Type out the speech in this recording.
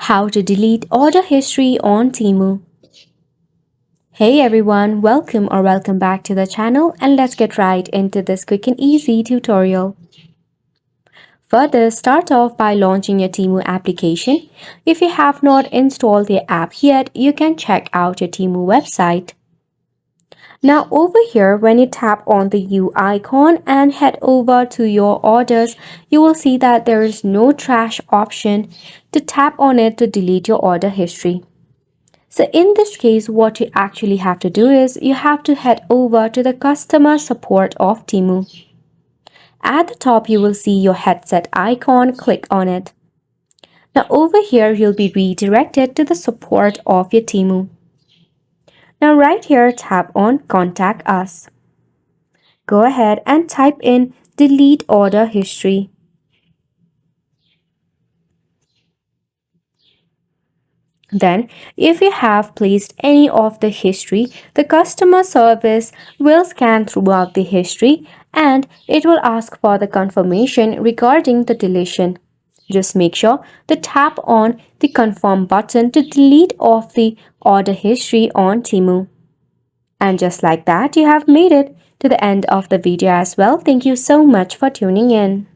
How to delete order history on Temu. Hey everyone, welcome back to the channel, and let's get right into this quick and easy tutorial. For this, start off by launching your Temu application. If you have not installed the app yet, you can check out your Temu website. Now over here, when you tap on the U icon and head over to your orders, you will see that there is no trash option. To tap on it to delete your order history. So in this case, what you actually have to do is you have to head over to the customer support of Temu. At the top, you will see your headset icon. Click on it. Now over here, you'll be redirected to the support of your Temu. Now right here, tap on Contact Us. Go ahead and type in Delete Order History. Then, if you have placed any of the history, the customer service will scan throughout the history and it will ask for the confirmation regarding the deletion. Just make sure to tap on the confirm button to delete off the order history on Temu. And just like that, you have made it to the end of the video as well. Thank you so much for tuning in.